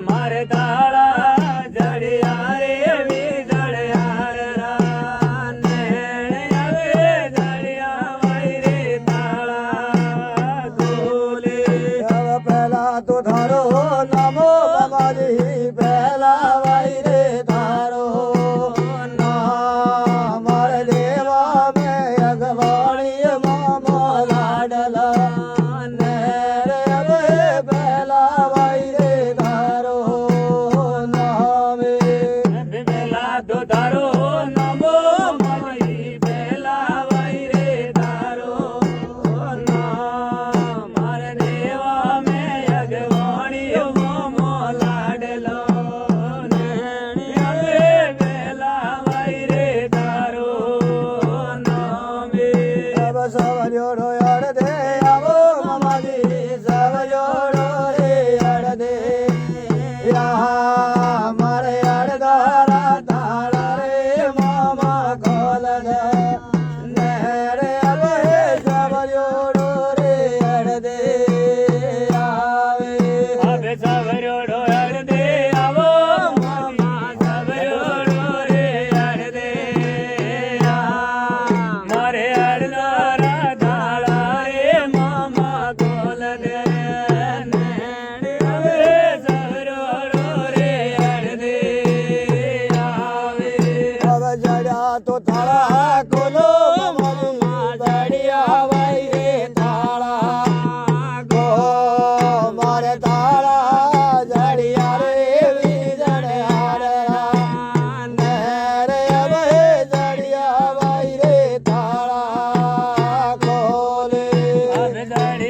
મારે તાળા જડિયા રે વી જડિયા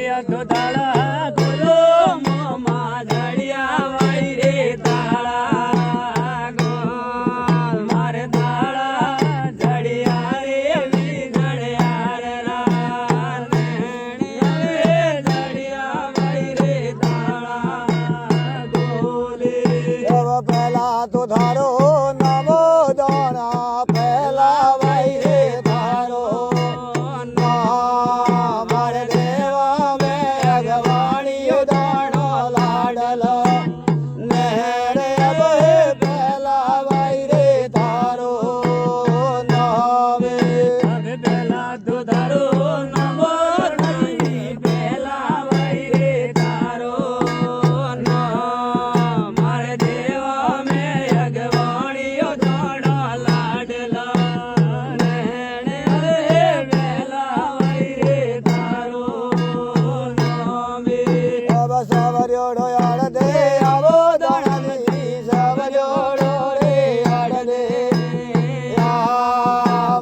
જડિયા તો દાડા ગોલો મોમાં જડિયા વાઈ રે દાડા ગોલ મારે દાડા જડિયા રે વી જડિયા રે રાને જડિયા વાઈ રે દાડા ગોલે પહેલા તો ધારો નવો દાણા પહેલા વાઈ રે ધારો મારે દેવા મેં અગવાણીયો દાણો લાડલો નેડે હવે પહેલા વાઈ રે ધારો નવે હવે પહેલા તો ધારો નવો નહીં પહેલા વાઈ રે ધારો મારે દેવા મેં અગવાણીયો દાણો લાડલા નેણે હવે પહેલા વાઈ રે ધારો નવે अब सवर्योड़ो यार दे आवो दाणी सवर्योड़ो रे यार दे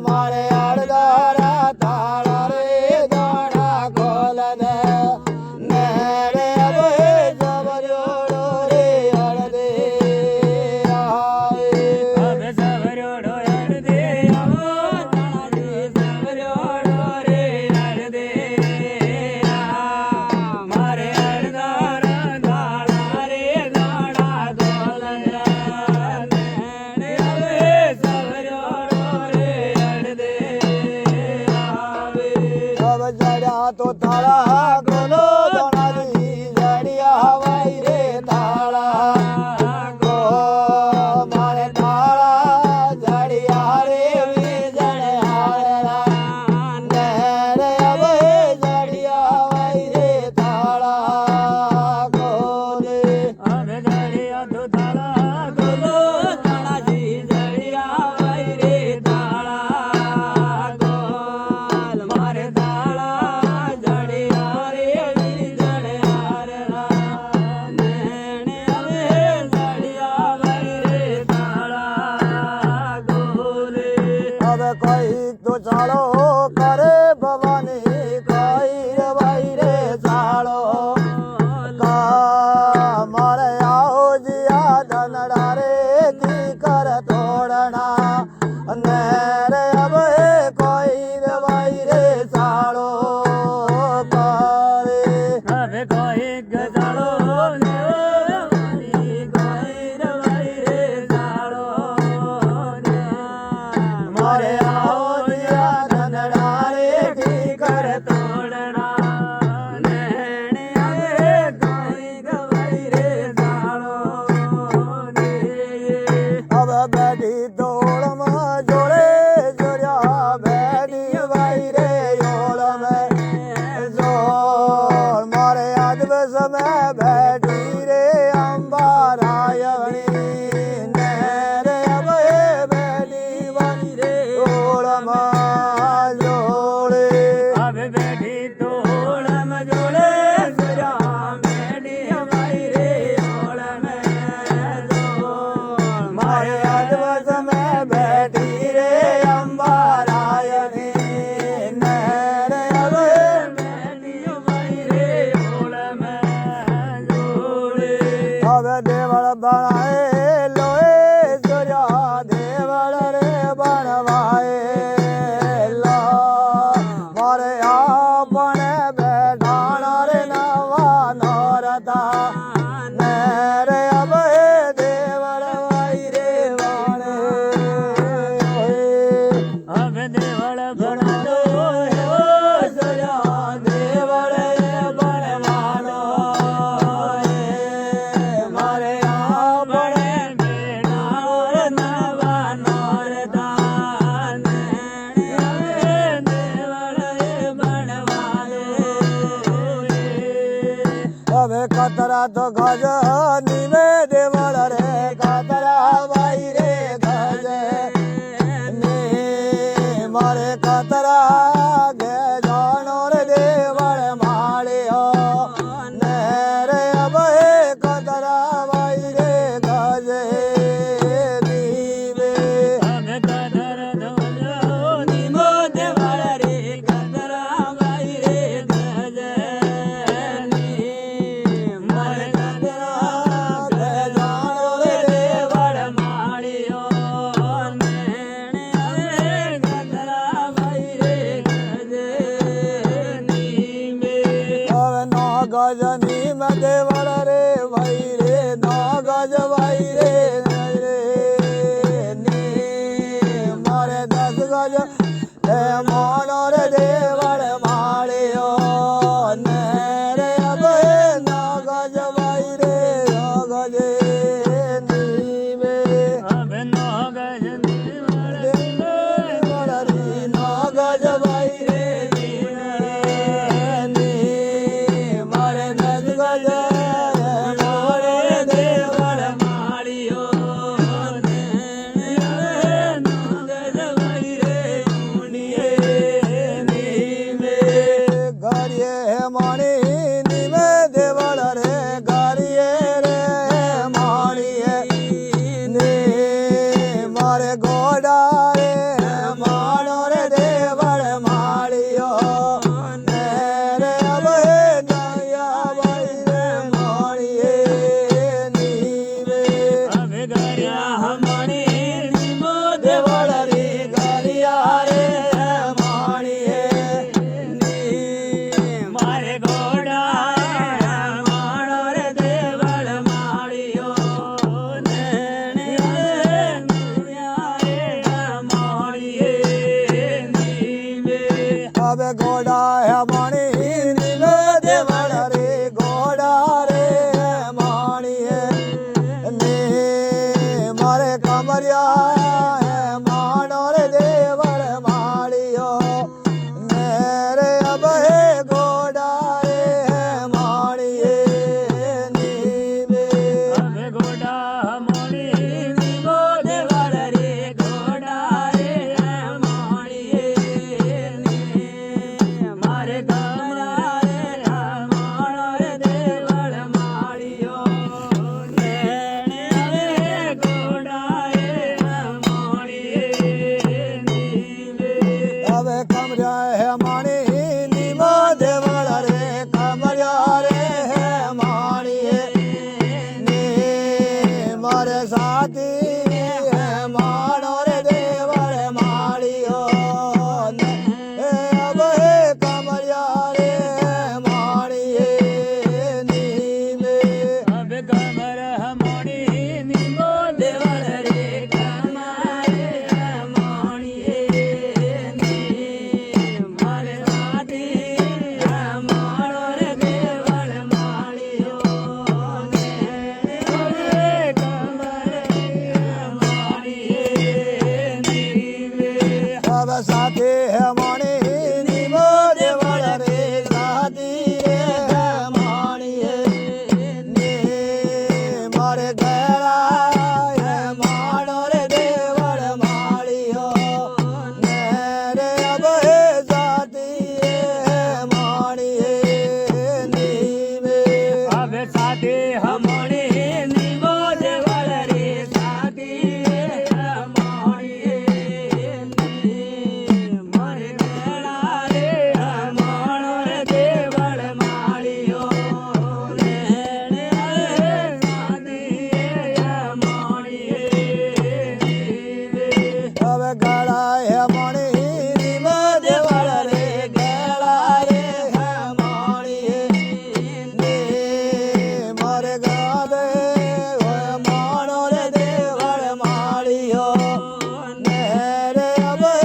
मारे यार दारा तारा रे दाड़ा खोल दे नेरे अब सवर्योड़ो रे यार दे હવે સવર્યોડો યાર દે આવો તારી સવર્યોડો રે યાર દે મારે અડધાર દાડા રે દાડા દોલના નેણે હવે સવર્યોડો રે યાર દે આવે अब जड़ा तो तारा गोलो दाणी जड़िया वाई रे तारा गो मारे तारा जड़िया रे वी जड़िया रे अब जड़िया वाई रे तारा गोले હવે જડિયા તો દાડા ગોલો દાડાજી જડિયા વાઈ રે દાડા ગોલ મારે દાડા જડિયા રે વી જડિયા રે નેણે હવે જડિયા વાઈ રે દાડા ગોલે अब कोई तो चालो करे भवानी कोई रे भाई रे चालो का मारे आओ जिया धनड़ा रे की कर तोड़ना नेरे अब कोई रे भाई रे चालो करे હવે કોઈ ગજાળો લેવાની કોઈ રવાઈ રે જાળો मारे आओ जिया धनड़ा रे की कर તોડણા નેણે હવે કોઈ ગવાઈ રે જાળો अब बैठी दौड़ में जोड़े जोड़िया बैठी भाई रे योड़ में जोड़ मारे आज बस में बैठी रे अंबारायणी नेरे अब ये बैठी भाई रे योड़ में जोड़े હવે બેઠી તોડમ જોડે સરા મેડી વાઈ રે ઓળમ જોડ मारे आज बस में बैठी रे अंबारायणी नेरे अब ये મેડી વાઈ રે ઓળમ જોડે હવે દેવળ બનાએ લોએ સૂર્યા દેવળ રે બનવાએ લો મારે આપણે બેઠાણા રે નવા નોરતા ને રે હવે દેવળ વાઈ રે વાણે હવે દેવળ ભણાલો એવો સૂર્યા દેવળ રે બનવાનો મારે આપણે બેડાળો નવા નોરતા નેણે હવે દેવળ ભણવાલે હવે કતરા તો ગજ નીવે દેવળ રે કતરા ભાઈ રે ગજ ને મારે કતરા ગે જાણો રે દેવળ માળ્યો ને રે હવે કતરા ભાઈ રે ગજ નીવે હવે કદર ધોલો નિમો દેવળ રે કદરા વાઈ રે ગજે ગજની માં દેવળ રે ભાઈ રે ન ગજ ભાઈ રે મારે 10 ગજ હે મોણો રે દેવળ માળ્યો ને રે હવે ન ગજ ભાઈ રે ગજે નીવે હવે નો ગજ દેવળ દેવળ રે ન ગજ ભાઈ રે મારે 10 ગજ મોણો રે દેવળ માળ્યો ને નો ગજ ભાઈ રે મુનિએ નીવે ગારીએ માણી નીવે દેવળ રે ગારીએ રે માણીએ ને મારે ગોડા રે માણો રે દેવળ માળ્યો ને રે હવે નયા ભાઈ રે માણીએ નીવે હવે ગર્યા હમણી નિમો દેવળ રે ગારિયા રે માણીએ મારે ઘોડા માણો રે દેવળ માળ્યો ને માળીએ નીવે હવે ગોડા હે માણી નીવે દેવળ રે ગોડા રે માણીએ ને મારે કમરિયા હે માણો રે દેવળ માળ્યો ને રે હવે ગોડા રે માણીએ નીવે હવે ઘોડા મણી નિમો દેવળ રે ઘોડા રે માળીએ મારે ગમરા રે માણો રે દેવળ માળ્યો ને હવે ઘોડા રે માળીએ નીવે હવે કમર્યા હે માણી નીમો દેવળ રે કમર્યા રે હે માણીએ ને મારે સાથી હે માણો રે દેવળ માળ્યો ને હવે કમર્યા રે માણીએ નીવે હવે ગમર મણી નિમો દેવળ રે ગમારે માણીએ મારે સાથી માણો રે દેવળ માળ્યો ને હવે ગમર માણીએ નીવે હવે સાથે હે માણી નીમો દેવળ રે સાથી રે માણીએ ને મારે ગળા હે માણો રે દેવળ માળ્યો ને રે હવે સાથી હે માણીએ નીવે હવે સાથે હમણી નિમો દેવળ રે સાથે હમણીએ મારે ગળા રે હમણો રે દેવળ માળ્યો ને સાથે હમણીએ હવે ગળા હે માણી નીમો દેવળ રે ગળા રે હે માણીએ ને મારે ગાદે હે માણો રે દેવળ માળ્યો ને રે હવે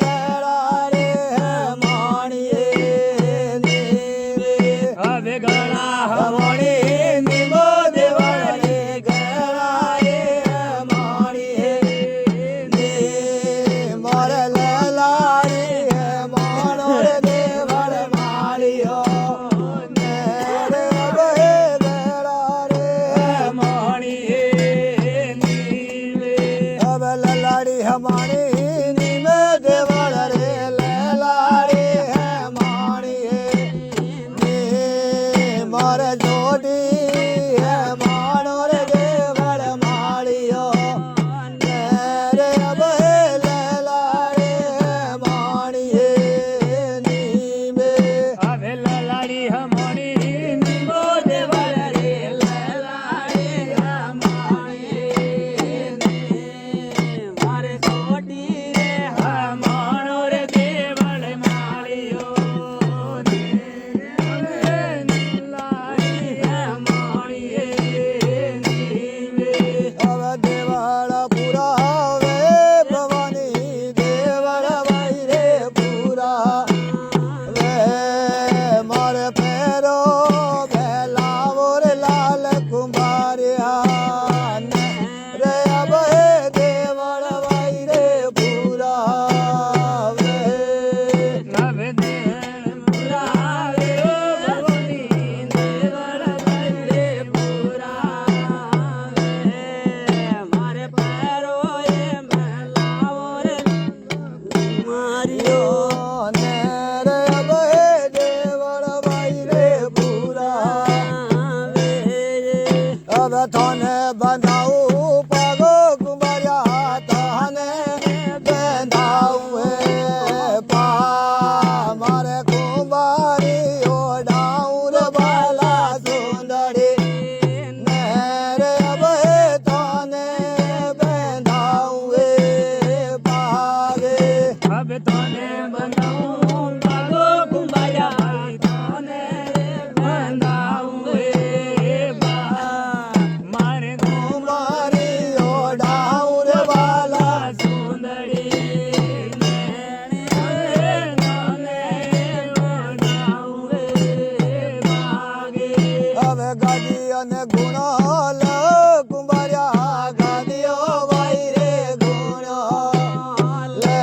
ગળા રે હે માણીએ નીવે હવે ગળા માણી નીમો દેવળ રે ગળા રે હે માણીએ ને મારે લલારી હે માણો રે દેવળ માળ્યો ને રે હવે ગળા રે હમણીએ નીવે હવે લલાડી હે માણી નીમે દેવળ રે લલાડી હે માણીએ ને મારે જોડી હે માણો રે દેવળ માળ્યો ને રે હવે લલાડી હે માણીએ નીવે હવે લલાડી હમણી નિમો દેવળ રે લલાડી હમણીએ મારે કોટી રે હમણો રે દેવળ માળ્યો ને હવે ગાદી અને ગુણો લો કુંભાર્યા ગાદીઓ ભાઈ રે ગુણો લે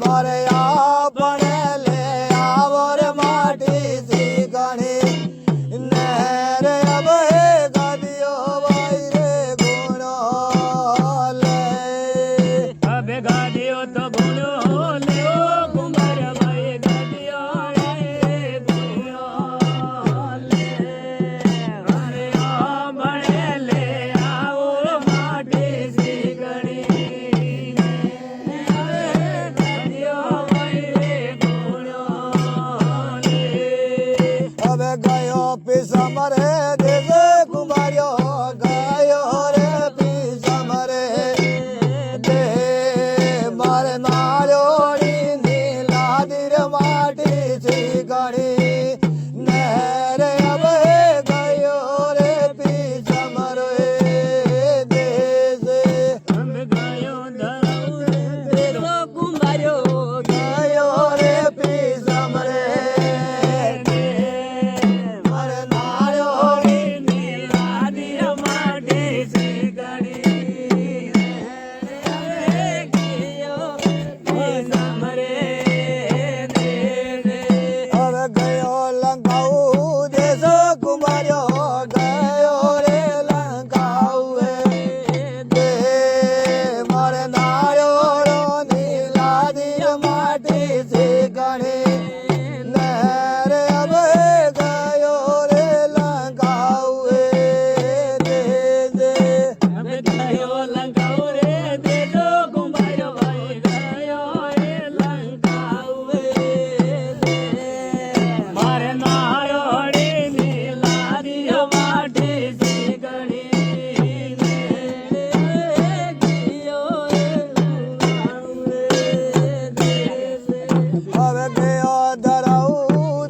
મારે આપણે લે આવો રે માટી શીખણી ને રે હવે ગાદીઓ ભાઈ રે ગુણો લે હવે ગાડીઓ તો ગુણો લેવો કુંભાર ભાઈ ગાડીઓ રે ગુણો લે અરે ભણે લે આવો માટી શીખણી હવે ગાડીઓ ભાઈ રે ગુણો લે હવે ગયો પીસમ રે દેશ કુંભાર્યો ગયો રે પીસમ રે દે મારે નાળિયોળી નીલાદી રે માટી શીખણી ને રે હવે ગયો રે પીસમ રે દેશ અમે ગાયો ધરાવું દેશો કુંભાર્યો ગયો રે પીસમ રે મારે નાળિયોળી નીલાદી માટી શીખણી હવે ગયો લંકાઉ દેશ કુંભાર્યો ગયો રે લંકાઉ દે મારે નાળિયોળો નીલાદી માટી શીખણી ને રે હવે ગયો રે લંકાઉ દે અમે ગયો લંકાઉ રે દેશો કુંભાર્યો ભાઈ ગયો રે લંકાઉ મારે નાળિયોળી નીલાદી માટી શીખણી હવે ગયો ધરાઉ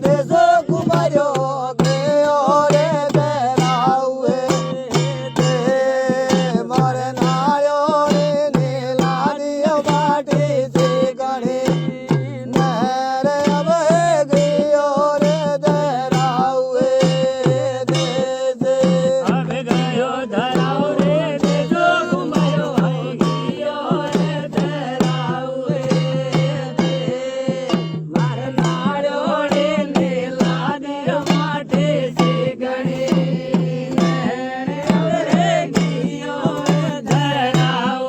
દેશ કુંભાર્યો ગયો રે ધરાઉ દે મારે નાળિયોળી નીલાદી માટી શીખણી ને રે હવે ગયો રે ધરાઉ દે હવે ગયો ધરાવ રે દેશો કુંભાર્યો ભાઈ ગયો રે ધરાવ મારે નાળિયોળી નીલાદી માટી શીખણી હવે ગયો ધરાવ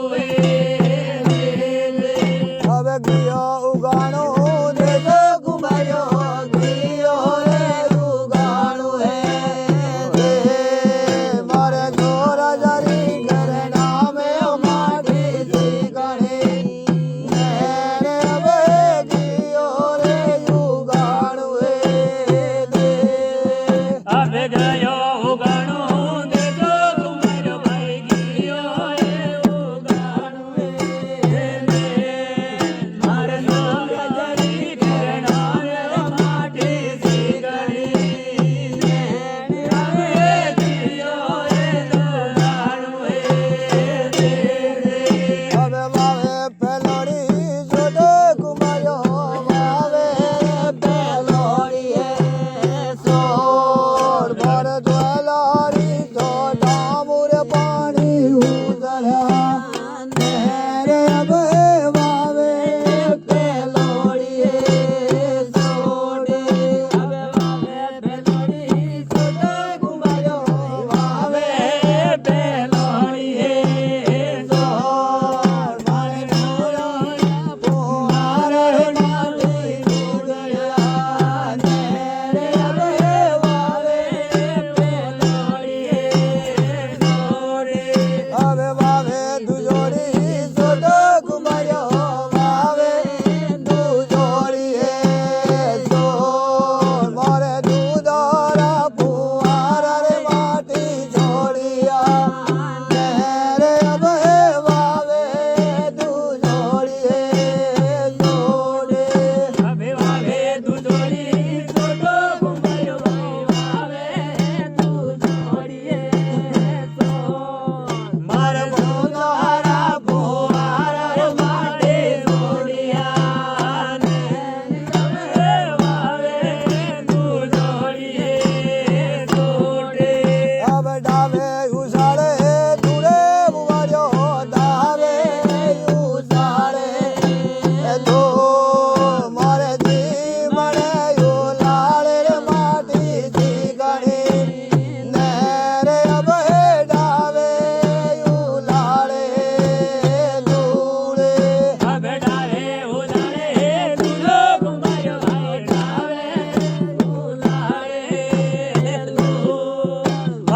હવે ગયો ઉગાણો દેશ કુંભાર્યો ગયો રે ઉગાણો હે મારે જોર જરી ઘરે નામે માટી શીખણી ને રે હવે ગયો રે ઉગાણો હવે ગયો ઉગાણો દેશો કુંભાર્યો ભાઈ ગયો રે ઉગાણો મારે નાળિયોળી ઘરણા માટી શીખણી હવે ગયો રે ઉગાણો હવે વાવે પેલોડી જોડે કુંભાર્યો વાવે પેલોડી સોર ભર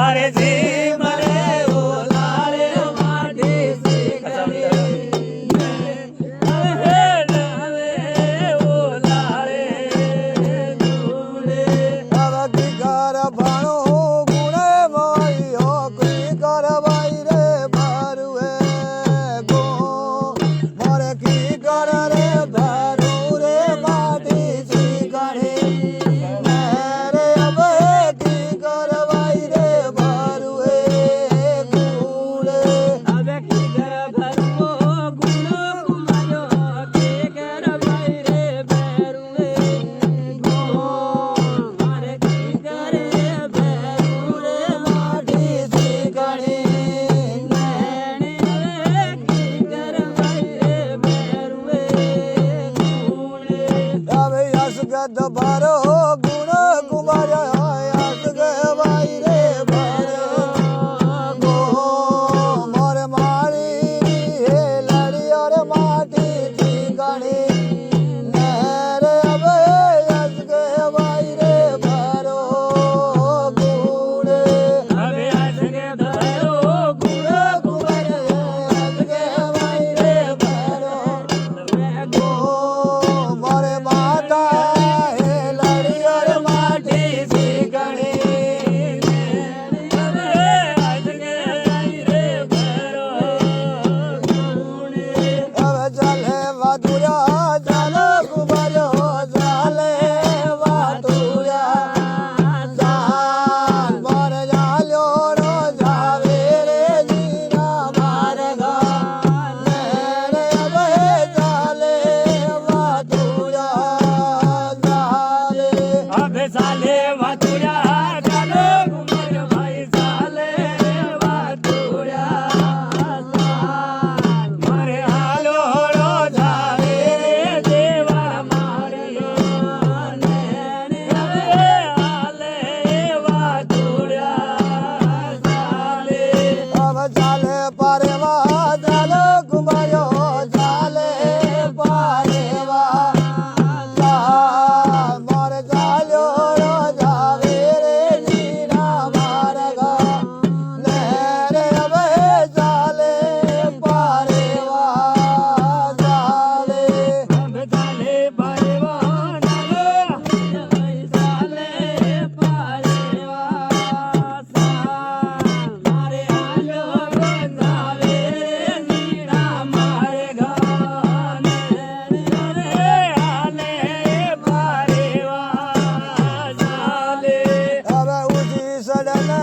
મારે જી મને ઓલાળે માટી શીખડી હવે ઓલાળે ધૂળે હવે કી કર ભણો ગુણે મોયો કી કર ભાઈ રે ભરુએ ગો મારે કી કર રે ભરુ રે માટી શીખડી મેરે હવે કી કર ભાઈ રે ભરુએ ગુણે હવે કી કર ભરવો ગુણો કુમાર્યો કી કર ભાઈ રે ભરુએ ગો મારે કી કરે ભરુ રે માટી શીખડી મેણે હવે કી કર ભાઈ રે ભરુએ ગુણે હવે યશગદ ભરો ગુણ કુમાર યશગ ભાઈ રે ભરો ગો મોર મારી હે લડી ઓર માટી ઠીકણી નરે હવે યશગ ભાઈ રે ભરો ગુણ હવે આજગે ધરો ગુણ કુમાર યશગ ભાઈ રે ભરો ગો મોરે માતા હે લડી ઓર માટી શીખણી હવે આજગે રે ભરો ગુણે હવે ચાલે વાતુરા ચાલો કુમાર્યો ચાલે વાતુરા ચાલ મોર ચાલ્યો રો જાવે રે જીરા માર્ગ મેરે હવે ચાલે વાતુરા ચાલે હવે ચાલે વાતુડા ચાલો કુમાર ભાઈ ચાલે વાતુડા મારે હાલો રો જાવે રે દેવા માર્યો ને હવે હાલે વાતુડા ચાલે હવે ચાલે પારેવા ચાલો કુમાર્યો ચાલે પારેવા ચાલ મોર ચાલ્યો રો જાવે રે જીરા માર્ગ ને રે હવે ચાલે પારેવા ચાલે હવે ચાલે પરવા ચાલો ચાલે પરવા મારે હાલો ગંધાવે નીડા મારે ગાને હવે હાલે પરવા ચાલે હવે ઉજી સડન